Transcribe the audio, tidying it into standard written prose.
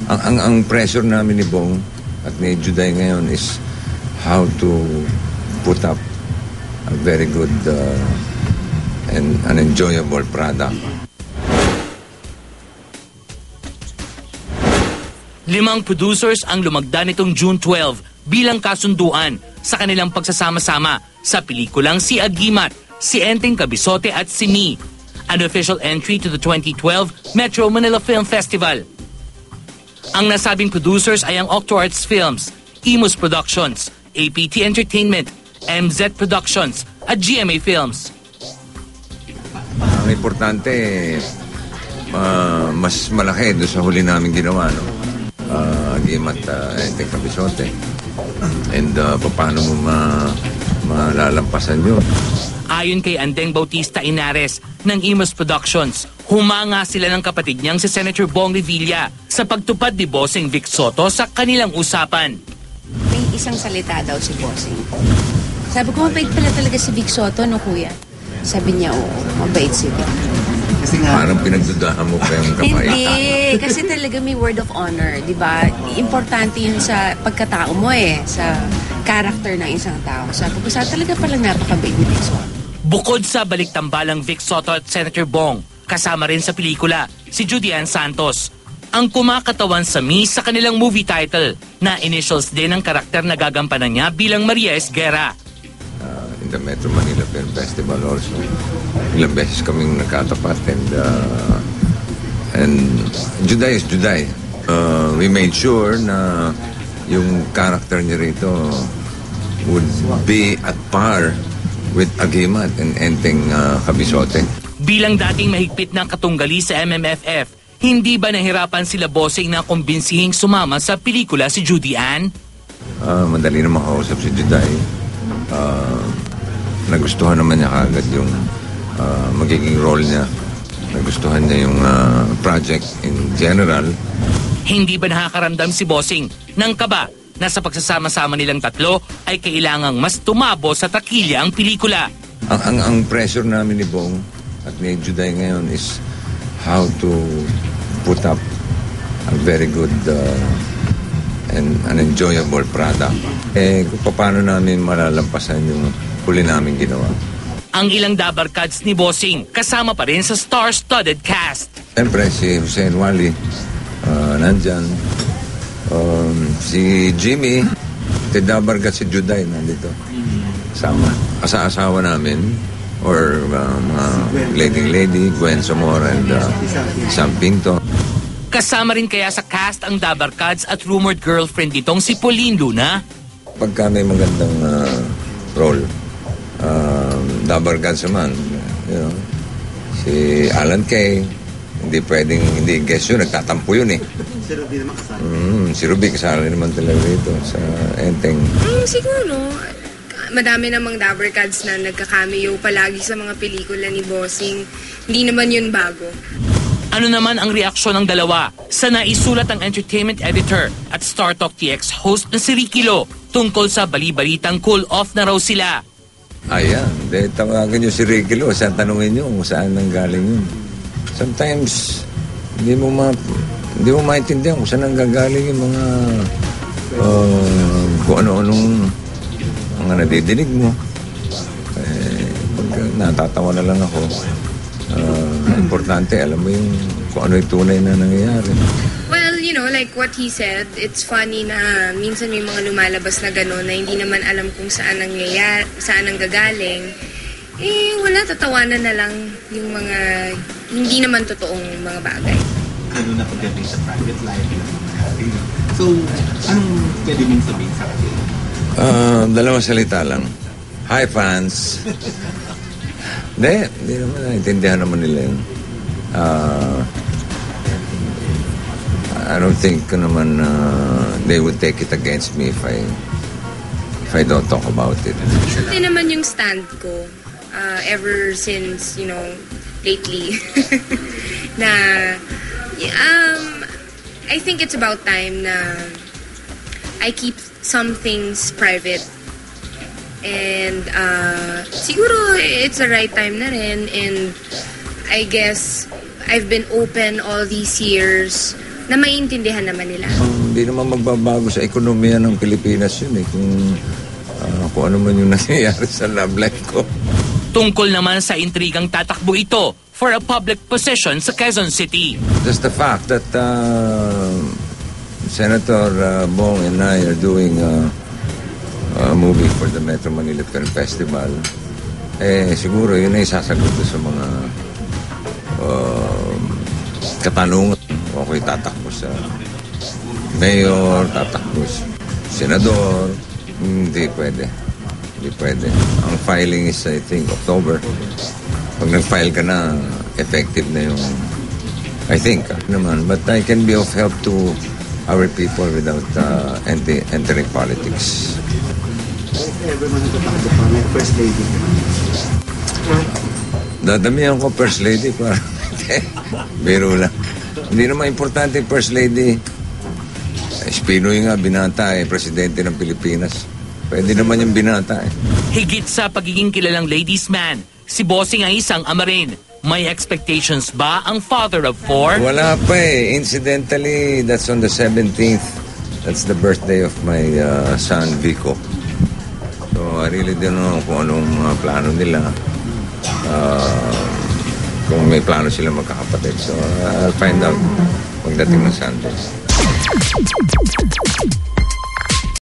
Ang pressure namin ni Bong at ni Juday ngayon is how to put up a very good and an enjoyable product. 5 producers ang lumagda nitong June 12 bilang kasunduan sa kanilang pagsasama-sama sa pelikulang Si Agimat, Si Enteng Kabisote at Si Mi, an official entry to the 2012 Metro Manila Film Festival. Ang nasabing producers ay ang Octo-Arts Films, Imus Productions, APT Entertainment, MZ Productions at GMA Films. Ang importante, mas malaki doon sa huli namin ginawa, no? Agimat, Enteng Kabisote. And paano mo malalampasan yun? Ayon kay Andeng Bautista Inares ng Imus Productions, humanga sila ng kapatid niyang si Senator Bong Revilla sa pagtupad ni Bossing Vic Soto sa kanilang usapan. May isang salita daw si Bossing. Sabi ko, mabait pala talaga si Vic Soto, no kuya? Sabi niya, oo, mabait si Vic. Parang pinagdudahan mo pa yung kapay. Hindi, kasi talaga may word of honor, di ba? Importante yun sa pagkatao mo sa character ng isang tao. Sabi ko, talaga palang napakabait ni Vic Soto. Bukod sa baliktambalang Vic Soto at Senator Bong, kasama rin sa pelikula si Judy Ann Santos, ang kumakatawan sa Mi sa kanilang movie title na initials din ang karakter na gagampanan niya bilang Maria Esguerra. In the Metro Manila Film Festival also, ilang beses kaming nakatapat and Juday is Juday. We made sure na yung character niya rito would be at par with Agimat and Enteng Kabisote. Bilang dating mahigpit ng katunggali sa MMFF, hindi ba nahirapan sila Bossing na kumbensihing sumama sa pelikula si Judy Ann? Madali na makausap si Juday. Nagustuhan naman niya kagad yung magiging role niya. Nagustuhan niya yung project in general. Hindi ba nakakaramdam si Bossing ng kaba na sa pagsasama-sama nilang tatlo ay kailangang mas tumabo sa takilya ang pelikula? Ang pressure namin ni Bong at ni Juday ngayon is how to put up a very good and an enjoyable product. Kung paano namin malalampasan yung huli namin ginawa. Ang ilang dabarkads ni Bossing kasama pa rin sa star-studded cast. Siyempre si Hussein Wali nandyan. Si Jimmy, si dabarkad si Juday nandito. Sama. Asa-asawa namin or mga lady, Gwen Zamora and Sam Pinto. Kasama rin kaya sa cast ang dabarkads at rumored girlfriend nitong si Pauline Luna? Pagka may magandang role, dabarkads naman, si Alan Kay, hindi guess yun, nagtatampo yun eh. Si Ruby naman kasali. Si Ruby kasali naman talaga dito sa Enteng. Siguro, madami namang dabarkads na nagka-cameo palagi sa mga pelikula ni Bossing. Hindi naman yun bago. Ano naman ang reaksyon ng dalawa sa naisulat ang entertainment editor at Star Talk TX host na si Ricky Lo tungkol sa bali-balitang cool-off na raw sila? Ayan, tawagan nyo si Ricky Lo, tanungin nyo kung saan nanggaling yun. Sometimes, hindi mo maintindihan kung saan nanggagaling yung mga kung ano-anong mga nadidinig mo. Pag natatawa na lang ako, importante, alam mo yung kung ano yung tunay na nangyayari. Well, like what he said, it's funny na minsan may mga lumalabas na gano'n na hindi naman alam kung saan nangyayari, saan nanggagaling. Wala, tatawanan na lang yung mga hindi naman totoong mga bagay. Lalo na pagdating sa private life. So, anong pwede mong sabihin sa akin? Dalawang salita lang. Hi, fans! Hindi naman, naintindihan naman nila yun. I don't think naman they would take it against me if I don't talk about it. Hindi naman yung stand ko ever since, lately. Na, I think it's about time na I keep some things private. And siguro it's the right time na rin. And I guess I've been open all these years na maiintindihan naman nila. Hindi naman magbabago sa ekonomiya ng Pilipinas yun kung ano man yung nangyayari sa love life ko. Tungkol naman sa intrigang tatakbo ito for a public position sa Quezon City. Just the fact that Senator Bong and I are doing a movie for the Metro Manila Film Festival, siguro yun ay sasagot sa mga katanungan. Ako'y tatakbo sa mayor, tatakbo sa senador. Hindi pwede. Hindi pwede. Ang filing is, I think, October. Pag nag-file ka na, effective na yung, I think, naman. But I can be of help to our people without entering politics. If ever man natatakbo pa, may first lady. Dadamihan ko first lady para biro lang. Hindi naman importante yung first lady. Espinoy nga, binata presidente ng Pilipinas. Pwede naman yung binata Higit sa pagiging kilalang ladies man, si Bossing ay isang ama rin. May expectations ba ang father of 4? Wala pa Incidentally, that's on the 17th. That's the birthday of my son, Vico. So, I really don't know kung anong plano nila. Kung may plano sila magkakapatid. So, I'll find out pagdating ng Sunday.